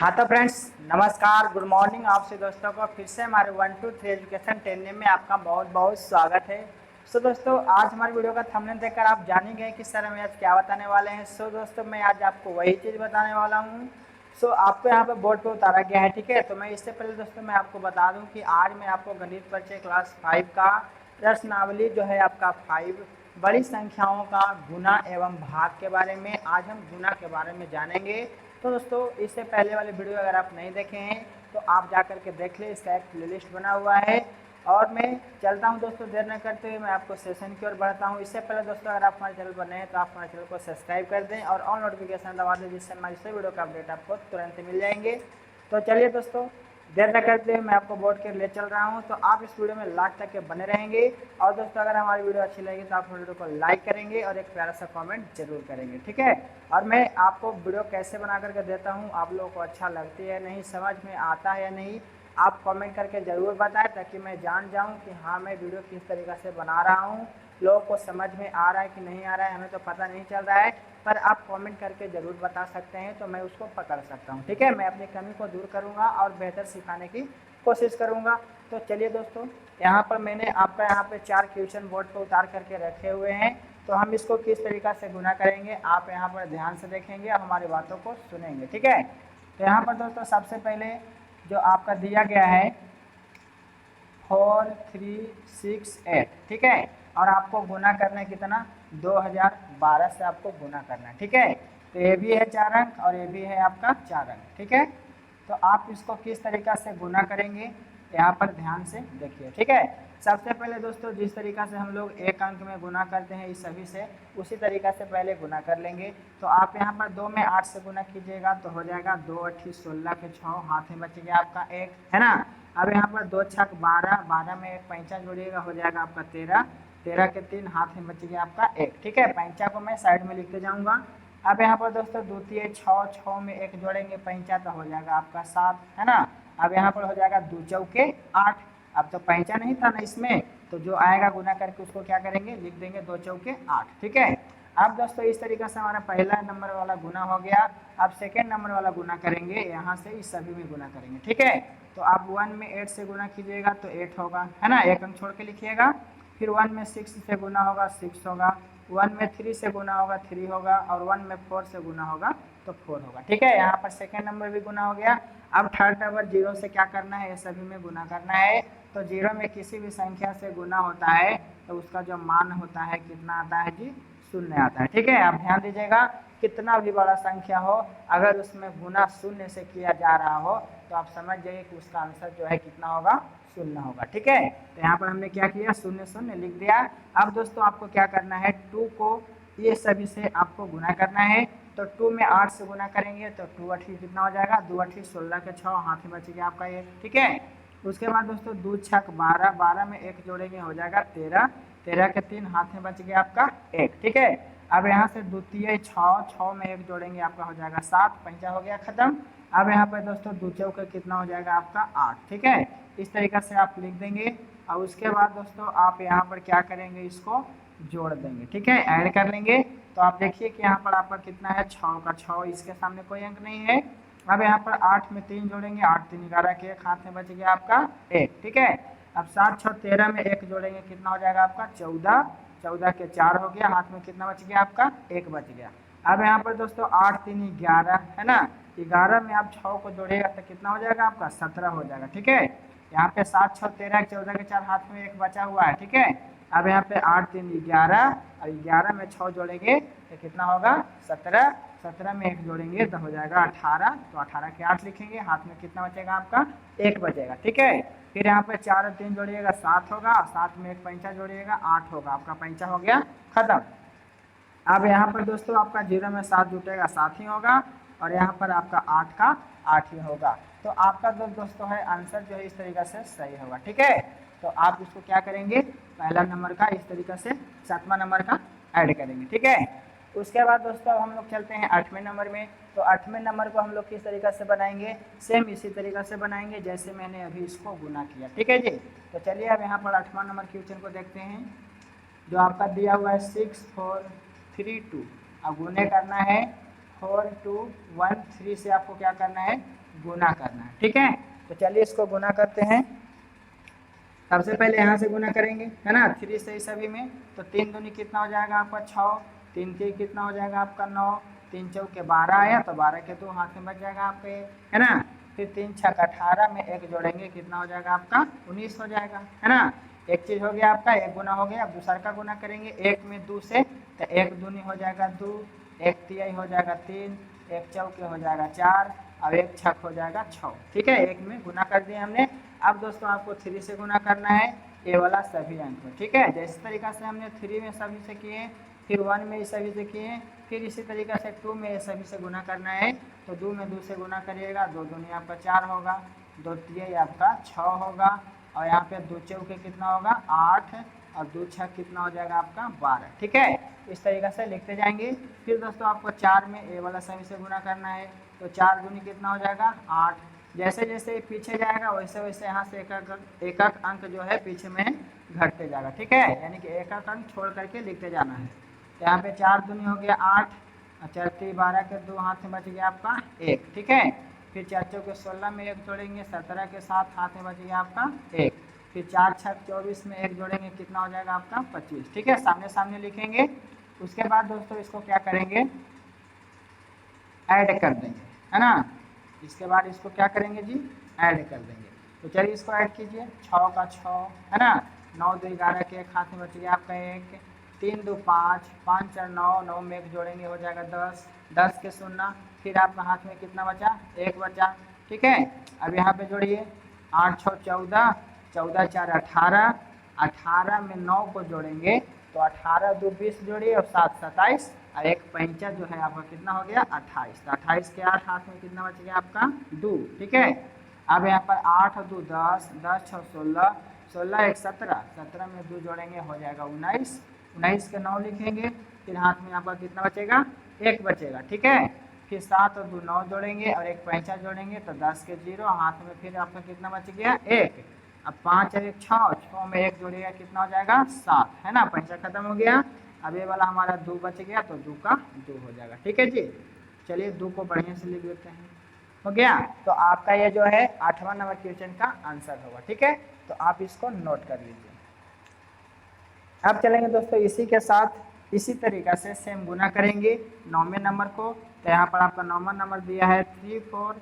हाँ तो फ्रेंड्स, नमस्कार, गुड मॉर्निंग। आपसे दोस्तों को फिर से हमारे 1 to 3 एजुकेशन ट्रेनिंग में आपका बहुत बहुत स्वागत है। सो दोस्तों, आज हमारी वीडियो का थंबनेल देखकर आप जान ही गए कि सर हमें आज क्या बताने वाले हैं। सो दोस्तों, मैं आज आपको वही चीज़ बताने वाला हूँ। सो आपको यहाँ पे बोर्ड पे उतारा गया है, ठीक है। तो मैं इससे पहले दोस्तों मैं आपको बता दूँ कि आज मैं आपको गणित परिचय क्लास 5 का प्रश्नावली जो है आपका 5 बड़ी संख्याओं का गुना एवं भाग के बारे में आज हम गुना के बारे में जानेंगे। तो दोस्तों, इससे पहले वाले वीडियो अगर आप नहीं देखे हैं तो आप जा कर के देख लें, इसका एक प्लेलिस्ट बना हुआ है। और मैं चलता हूं दोस्तों, देर न करते हुए मैं आपको सेशन की ओर बढ़ता हूं। इससे पहले दोस्तों, अगर आप हमारे चैनल पर नए हैं तो आप हमारे चैनल को सब्सक्राइब कर दें और ऑल नोटिफिकेशन दबा दें, जिससे हमारी सभी वीडियो का अपडेट आपको तुरंत मिल जाएंगे। तो चलिए दोस्तों, देर न करते हुए मैं आपको बोर्ड के ले चल रहा हूं, तो आप इस वीडियो में लास्ट तक के बने रहेंगे। और दोस्तों, अगर हमारी वीडियो अच्छी लगी तो आप वीडियो को लाइक करेंगे और एक प्यारा सा कमेंट जरूर करेंगे, ठीक है। और मैं आपको वीडियो कैसे बना करके देता हूं, आप लोगों को अच्छा लगती है नहीं, समझ में आता है या नहीं, आप कमेंट करके ज़रूर बताएं, ताकि मैं जान जाऊं कि हाँ मैं वीडियो किस तरीक़े से बना रहा हूं, लोगों को समझ में आ रहा है कि नहीं आ रहा है, हमें तो पता नहीं चल रहा है। पर आप कमेंट करके ज़रूर बता सकते हैं, तो मैं उसको पकड़ सकता हूं, ठीक है। मैं अपनी कमी को दूर करूंगा और बेहतर सिखाने की कोशिश करूंगा। तो चलिए दोस्तों, यहाँ पर मैंने आपका यहाँ पे 4 क्वेश्चन बोर्ड पर उतार करके रखे हुए हैं। तो हम इसको किस तरीक़ा से गुना करेंगे आप यहाँ पर ध्यान से देखेंगे और हमारी बातों को सुनेंगे, ठीक है। तो यहाँ पर दोस्तों सबसे पहले जो आपका दिया गया है 4, 3, 6, 8, ठीक है। और आपको गुना करना है कितना, 2012 से आपको गुना करना है, ठीक है। तो ये भी है 4 अंक और ये भी है आपका 4 अंक, ठीक है। तो आप इसको किस तरीक़ा से गुना करेंगे यहाँ पर ध्यान से देखिए, ठीक है। सबसे पहले दोस्तों, जिस तरीक़ा से हम लोग एक अंक में गुना करते हैं इस सभी से, उसी तरीक़ा से पहले गुना कर लेंगे। तो आप यहाँ पर 2 में 8 से गुना कीजिएगा तो हो जाएगा 2 8 16 के 6, हाथ में बच गया आपका 1, है ना। अब यहाँ पर 2 छक 12, 12 में एक पैंचा जोड़िएगा हो जाएगा आपका 13, 13 के 3, हाथ में बच गया आपका 1, ठीक है। पैंचा को मैं साइड में लिखते जाऊँगा। अब यहाँ पर दोस्तों द्वितीय 6, 6 में एक जोड़ेंगे पैंचा तो हो जाएगा आपका 7, है ना। अब यहाँ पर हो जाएगा 2 चौके 8, अब तो पैंचा नहीं था ना इसमें, तो जो आएगा गुना करके उसको क्या करेंगे, लिख देंगे 2 चौके 8, ठीक है। अब दोस्तों इस तरीके से हमारा पहला नंबर वाला गुना हो गया। अब सेकेंड नंबर वाला गुना करेंगे, यहाँ से इस सभी में गुना करेंगे, ठीक है। तो आप 1 में 8 से गुना कीजिएगा तो 8 होगा, है ना, एक अंक छोड़ के लिखिएगा। फिर 1 में 6 से गुना होगा 6 होगा, 1 में 3 से गुना होगा 3 होगा, और 1 में 4 से गुना होगा तो 4 होगा, ठीक है। यहाँ पर सेकेंड नंबर भी गुना हो गया। अब थर्ड नंबर 0 से क्या करना है, ये सभी में गुना करना है। तो 0 में किसी भी संख्या से गुना होता है तो उसका जो मान होता है कितना आता है जी, 0 आता है, ठीक है। आप ध्यान दीजिएगा, कितना भी बड़ा संख्या हो अगर उसमें गुना 0 से किया जा रहा हो तो आप समझ जाइए कि उसका आंसर जो है कितना होगा, 0 होगा, ठीक है। तो यहाँ पर हमने क्या किया, 0 0 लिख दिया। अब दोस्तों आपको क्या करना है, 2 को ये सभी से आपको गुना करना है। तो 2 में 8 से गुना करेंगे तो 2 8 कितना हो जाएगा, 2 8 16 के 6, हाथ में बच गया आपका 1, ठीक है। उसके बाद दोस्तों 2 छक 12, 12 में एक जोड़ेंगे हो जाएगा 13, 13 के 3, हाथ में बच गया आपका 1, ठीक है। अब यहाँ से द्वितीय 6, 6 में एक जोड़ेंगे आपका हो जाएगा 7, पंचा हो गया खत्म। अब यहाँ पर दोस्तों 2 चौके कितना हो जाएगा आपका 8, ठीक है। इस तरीके से आप लिख देंगे। और उसके बाद दोस्तों आप यहाँ पर क्या करेंगे, इसको जोड़ देंगे, ठीक है, ऐड कर लेंगे। तो आप देखिए कि यहाँ पर आपका कितना है, 6 का 6, इसके सामने कोई अंक नहीं है। अब यहाँ पर 8 में 3 जोड़ेंगे, 8 3 11 के 1, हाथ में बच गया आपका 1, ठीक है। अब 7 6 13 में एक जोड़ेंगे कितना हो जाएगा आपका 14, 14 के 4 हो गया, हाथ में कितना बच गया आपका 1 बच गया। अब यहाँ पर दोस्तों 8 3 11, है ना, 11 में आप 6 को जोड़ेगा तो कितना हो जाएगा आपका 17 हो जाएगा, ठीक है। यहाँ पे 7 6 13, 14 के 4, हाथ में 1 बचा हुआ है, ठीक है। अब यहाँ पे 8 3 11 और 11 में 6 जोड़ेंगे तो कितना होगा 17, 17 में 1 जोड़ेंगे तो हो जाएगा 18, तो 18 के 8 लिखेंगे, हाथ में कितना बचेगा आपका 1 बचेगा, ठीक है। फिर यहाँ पे 4 और 3 जोड़िएगा 7 होगा, 7 में एक पैंचा जोड़िएगा 8 होगा, आपका पैंचा हो गया खत्म। अब यहाँ पर दोस्तों आपका 0 में 7 जुटेगा 7 ही होगा, और यहाँ पर आपका 8 का 8 ही होगा। तो आपका दोस्तों है आंसर जो है इस तरीके से सही होगा, ठीक है। तो आप इसको क्या करेंगे, पहला नंबर का इस तरीके से 7वां नंबर का ऐड करेंगे, ठीक है। उसके बाद दोस्तों हम लोग चलते हैं 8वें नंबर में। तो 8वें नंबर को हम लोग किस तरीके से बनाएंगे, सेम इसी तरीके से बनाएंगे जैसे मैंने अभी इसको गुना किया, ठीक है जी। तो चलिए अब यहाँ पर 8वां नंबर क्वेश्चन को देखते हैं, जो आपका दिया हुआ है 6 4 3 2। अब गुने करना है 4 2 1 3 से आपको क्या करना है गुना करना है, ठीक है। तो चलिए इसको गुना करते हैं। सबसे पहले यहाँ से गुना करेंगे, है ना, 3 से सभी में। तो 3 दूनी कितना हो जाएगा आपका 6, 3 के कितना हो जाएगा आपका 9, 3 चौके 12 आया, तो 12 के 2 हाथ में बच जाएगा आपके, है ना। फिर 3 छक 18 में 1 जोड़ेंगे, कितना हो जाएगा आपका 19 हो जाएगा, है ना। एक चीज हो गया आपका, एक गुना हो गया। अब दूसरा का गुना करेंगे 1 में 2 से, तो 1 दूनी हो जाएगा 2, 1 तिहाई हो जाएगा 3, 1 चौके हो जाएगा 4, अब 1 छक हो जाएगा 6, ठीक है। 1 में गुना कर दिया हमने। अब दोस्तों आपको 3 से गुना करना है ये वाला सभी अंक में, ठीक है। जैसे तरीका से हमने 3 में सभी से किए, फिर 1 में सभी से किए, फिर इसी तरीका से 2 में सभी से गुना करना है। तो 2 में 2 से गुना करिएगा, 2 दूनी आपका 4 होगा, 2 तिहाई आपका 6 होगा, और यहाँ पे 2 चौके कितना होगा 8, और 2 छक कितना हो जाएगा आपका 12, ठीक है। इस तरीका से लिखते जाएंगे। फिर दोस्तों आपको 4 में ए वाला सभी से गुना करना है। तो 4 दूनी कितना हो जाएगा 8। जैसे जैसे पीछे जाएगा वैसे वैसे यहाँ से एक अंक जो है पीछे में घटते जाएगा, ठीक है। यानी कि एक अंक छोड़ करके लिखते जाना है। तो यहाँ पे 4 दूनी हो गया 8, और 4 3 12 के 2 हाथ में बच गया आपका 1, ठीक है। फिर 4 चौके 16 में 1 जोड़ेंगे, 17 के 7 हाथ में बच गया आपका 1। फिर 4 छक 24 में 1 जोड़ेंगे, कितना हो जाएगा आपका 25, ठीक है। सामने सामने लिखेंगे। उसके बाद दोस्तों इसको क्या करेंगे, ऐड कर देंगे, है ना। इसके बाद इसको क्या करेंगे जी, ऐड कर देंगे। तो चलिए इसको ऐड कीजिए, 6 का 6, है ना, 9 2 11 के 1 हाथ में बच गया आपका 1, 3 2 5, 5 4 9, 9 में 1 जोड़ेंगे हो जाएगा 10, 10 के 0, फिर आपका हाथ में कितना बचा 1 बचा, ठीक है। अब यहाँ पे जोड़िए, 8 6 14, 14 4 18, 18 में 9 को जोड़ेंगे तो 18 2 20 जोड़िए, और 7 27, और 1 पैंचा जो है आपका कितना हो गया 28। तो 28 के 8 हाथ में कितना बच गया आपका 2, ठीक है। अब यहाँ पर 8 2 10, 10 6 16, 16 1 17, 17 में 2 जोड़ेंगे हो जाएगा 19, 19 के 9 लिखेंगे, फिर हाथ में आपका कितना बचेगा 1 बचेगा, ठीक है। फिर 7 और 2 9 जोड़ेंगे, और 1 पैंचा जोड़ेंगे, तो 10 के 0, हाथ में फिर आपका कितना बच गया 1। अब 5 और 1 6, 6 में 1 जोड़िएगा कितना हो जाएगा 7, है ना, पैंचा खत्म हो गया। अब ये वाला हमारा 2 बच गया, तो 2 का 2 हो जाएगा, ठीक है जी। चलिए 2 को बढ़िया से लिख देते हैं, हो गया। तो आपका ये जो है 8वां नंबर क्वेश्चन का आंसर होगा, ठीक है। तो आप इसको नोट कर लीजिए। अब चलेंगे दोस्तों इसी के साथ इसी तरीका से सेम गुना करेंगे 9वें नंबर को। तो यहाँ पर आपका 9वां नंबर दिया है 3 4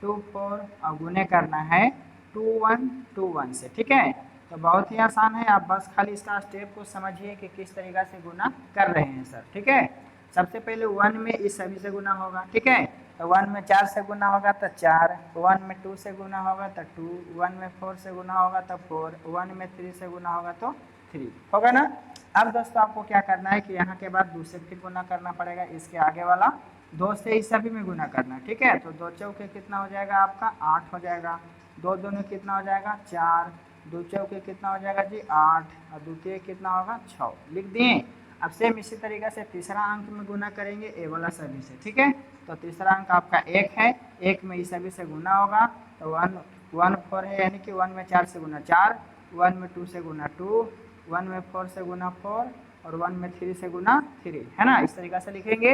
2 4, और गुने करना है 2 1 2 1 से, ठीक है। तो बहुत ही आसान है, आप बस खाली इसका स्टेप को समझिए कि किस तरीका से गुना कर रहे हैं सर, ठीक है। सबसे पहले 1 में इस सभी से गुना होगा, ठीक है। तो 1 में 4 से गुना होगा तो 4, 1 में 2 से गुना होगा तो 2, 1 में 4 से गुना होगा तो 4, 1 में 3 से गुना होगा तो 3, होगा ना। अब दोस्तों आपको क्या करना है कि यहाँ के बाद 2 से फिर गुना करना पड़ेगा, इसके आगे वाला 2 से इस सभी में गुना करना है, ठीक है। तो 2 चौके कितना हो जाएगा आपका 8 हो जाएगा, 2 दूनी कितना हो जाएगा 4, 2 चौके कितना हो जाएगा जी 8, और द्वितीय कितना होगा 6, लिख दिए। अब सेम इसी तरीके से तीसरा अंक में गुना करेंगे ए वाला सभी से, ठीक है। तो तीसरा अंक आपका 1 है, 1 में इस सभी से गुना होगा, तो 1 1 4 है, यानी कि 1 में 4 से गुना 4, 1 में 2 से गुना 2, 1 में 4 से गुना 4, और 1 में 3 से गुना 3, है ना। इस तरीका से लिखेंगे।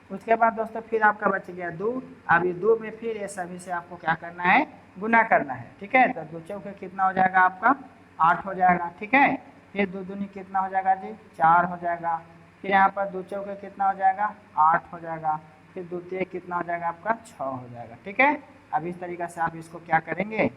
उसके बाद दोस्तों फिर आपका बच गया 2। अब ये 2 में फिर ये सभी से आपको क्या करना है गुना करना है, ठीक है। तो 2 चौके कितना हो जाएगा आपका 8 हो जाएगा, ठीक है। फिर 2 दूनी कितना हो जाएगा जी 4 हो जाएगा, फिर यहाँ पर 2 चौके कितना हो जाएगा 8 हो जाएगा, फिर द्वितीय कितना हो जाएगा आपका 6 हो जाएगा, ठीक है। अब इस तरीका से आप इसको क्या करेंगे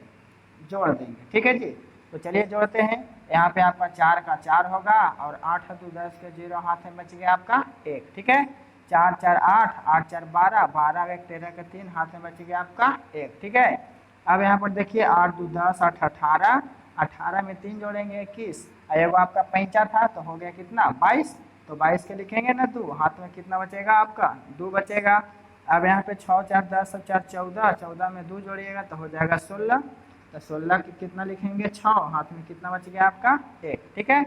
जोड़ देंगे, ठीक है जी। तो चलिए जोड़ते हैं। यहाँ पे आपका 4 का 4 होगा, और 8 2 10 के 0 हाथ में बच गया आपका 1, ठीक है। 4 4 8, 8 4 12, 12 1 13 के 3 हाथ में बच गया आपका 1, ठीक है। अब यहाँ पर देखिए 8 2 10 8 18, 18 में 3 जोड़ेंगे 21, एगो आपका पैंचा था तो हो गया कितना 22, तो 22 के लिखेंगे ना 2, हाथ में कितना बचेगा आपका 2 बचेगा। अब यहाँ पे 6 4 10 4 14, 14 में 2 जोड़िएगा तो हो जाएगा 16, तो 16 के कितना लिखेंगे 6, हाथ में कितना बच गया आपका 1, ठीक है।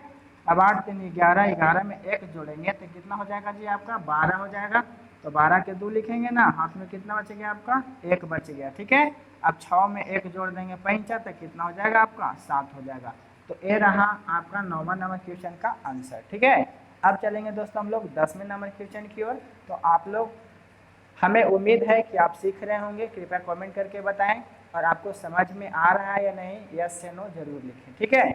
अब 8 3 11, 11 में 1 जोड़ेंगे तो कितना हो जाएगा जी आपका 12 हो जाएगा, तो 12 के 2 लिखेंगे ना, हाथ में कितना बच गया आपका 1 बच गया, ठीक है। अब 6 में 1 जोड़ देंगे पैंचा, तो कितना हो जाएगा आपका 7 हो जाएगा। तो ये रहा आपका 9वां नंबर क्वेश्चन का आंसर, ठीक है। अब चलेंगे दोस्तों हम लोग 10वें नंबर क्वेश्चन की ओर। तो आप लोग हमें उम्मीद है कि आप सीख रहे होंगे। कृपया कमेंट करके बताएं और आपको समझ में आ रहा है या नहीं, यस या नो जरूर लिखें। ठीक है,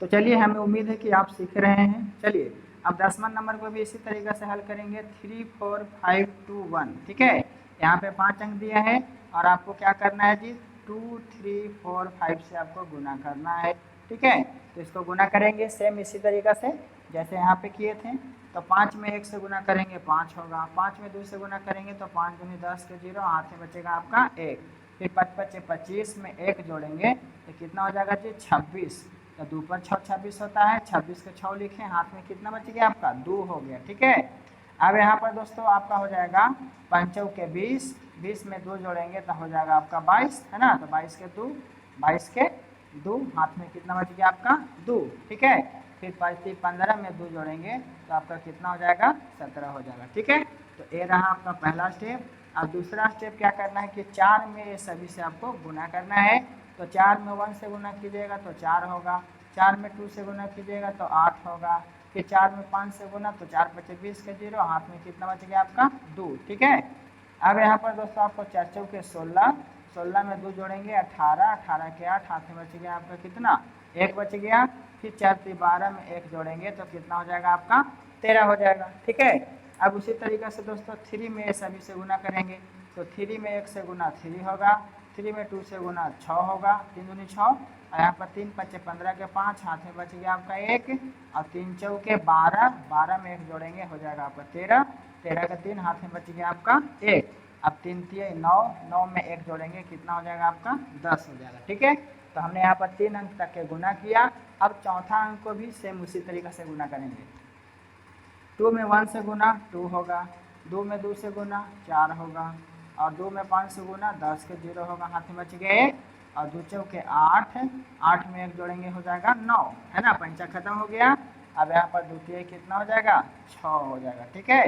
तो चलिए, हमें उम्मीद है कि आप सीख रहे हैं। चलिए अब 10वां नंबर को भी इसी तरीके से हल करेंगे। 3 4 5 2 1। ठीक है, यहाँ पे 5 अंक दिया है और आपको क्या करना है जी, 2 3 4 5 से आपको गुना करना है। ठीक है, तो इसको गुना करेंगे सेम इसी तरीके से जैसे यहाँ पे किए थे। तो 5 में 1 से गुना करेंगे 5 होगा, 5 में 2 से गुना करेंगे तो 5 दूनी 10 के 0, हाथ में बचेगा आपका 1। फिर 5 बचे 25 में 1 जोड़ेंगे तो कितना हो जाएगा जी, 26। तो 2 पर 6 26 होता है, 26 के 6 लिखें, हाथ में कितना बच गया आपका, 2 हो गया। ठीक है, अब यहाँ पर दोस्तों आपका हो जाएगा 5 के 20, 20 में 2 जोड़ेंगे तो हो जाएगा आपका 22, है ना। तो 22 के 2, 22 के 2, हाथ में कितना बच गया आपका, 2। ठीक है, फिर 5 15 में 2 जोड़ेंगे तो आपका कितना हो जाएगा, 17 हो जाएगा। ठीक है, तो ये रहा आपका पहला स्टेप। अब दूसरा स्टेप क्या करना है कि 4 में ये सभी से आपको गुना करना है। तो 4 में 1 से गुना कीजिएगा तो 4 होगा, 4 में 2 से गुना कीजिएगा तो 8 होगा, फिर 4 में 5 से गुना तो 4 बचे 20 के 0, हाथ में कितना बच गया आपका, 2। ठीक है, अब यहाँ पर दोस्तों आपको 4 चौके 16, 16 में 2 जोड़ेंगे 18, 18 के 8, हाथ में बच गया आपका कितना, 1 बच गया। फिर 4 3 12 में 1 जोड़ेंगे तो कितना हो जाएगा आपका, 13 हो जाएगा। ठीक है, अब उसी तरीके से दोस्तों 3 में सभी से गुना करेंगे तो 3 में 1 से गुना 3 होगा, 3 में 2 से गुना 6 होगा, 3 दूनी 6, और यहाँ पर 3 5 15 के 5, हाथ में बच गया आपका 1, और 3 चौके 12, 12 में 1 जोड़ेंगे हो जाएगा आपका 13, 13 का 3, हाथ में बच गया आपका 1। अब 3 3 9, 9 में 1 जोड़ेंगे कितना हो जाएगा आपका, 10 हो जाएगा। ठीक है, तो हमने यहाँ पर 3 अंक तक के गुना किया। अब चौथा अंक को भी सेम उसी तरीके से गुना करेंगे। 2 में 1 से गुना 2 होगा, 2 में 2 से गुना 4 होगा, और 2 में 5 से गुना 10 के 0 होगा, हाथ में बच गए 1, और 2 चौके 8, 8 में 1 जोड़ेंगे हो जाएगा 9, है ना। पंचा खत्म हो गया। अब यहाँ पर द्वितीय कितना हो जाएगा, 6 हो जाएगा। ठीक है,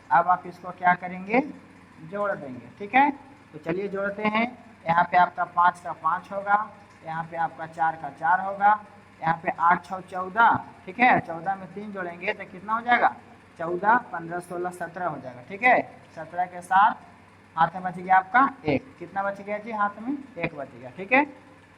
अब आप इसको क्या करेंगे, जोड़ देंगे। ठीक है, तो चलिए जोड़ते हैं। यहाँ पे आपका 5 का 5 होगा, यहाँ पे आपका 4 का 4 होगा, यहाँ पे 8 6 14। ठीक है, 14 में 3 जोड़ेंगे तो कितना हो जाएगा, 14 15 16 17 हो जाएगा। ठीक है, 17 के साथ हाथ में बच गया आपका 1, कितना बच गया जी, हाथ में 1 बच गया। ठीक है,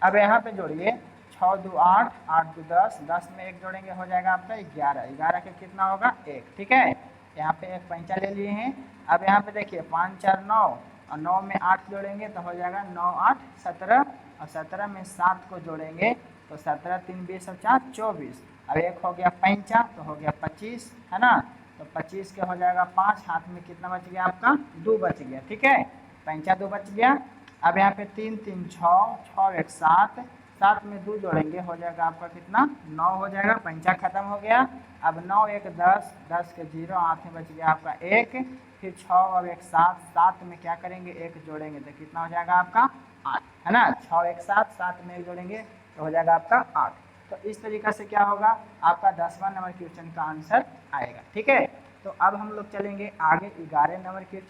अब यहाँ पे जोड़िए 6 2 8, 8 2 10, 10 में 1 जोड़ेंगे हो जाएगा आपका 11, 11 के कितना होगा 1। ठीक है, यहाँ पे एक पंचा ले लिए हैं। अब यहाँ पे देखिए 5 4 9, और 9 में 8 जोड़ेंगे तो हो जाएगा 9 8 17, और 17 में 7 को जोड़ेंगे तो 17 3 20 और 4 24। अब एक हो गया पंचा तो हो गया 25, है ना। तो 25 के हो जाएगा 5, हाथ में कितना बच गया आपका, 2 बच गया। ठीक है, पंचा 2 बच गया। अब यहाँ पे 3 3 6, 6 1 7, 7 में 2 जोड़ेंगे हो जाएगा आपका कितना, 9 हो जाएगा। पंचा खत्म हो गया। अब 9 1 10, 10 के 0, हाथ में बच गया आपका 1, फिर 6 और 1 7, 7 में क्या करेंगे 1 जोड़ेंगे तो कितना हो जाएगा आपका 8, है ना। 6 1 7, 7 में 1 जोड़ेंगे तो हो जाएगा आपका 8। तो इस तरीके से क्या होगा, आपका 10वां नंबर क्वेश्चन का आंसर आएगा। ठीक है, तो अब हम लोग चलेंगे आगे 11 नंबर क्वेश्चन।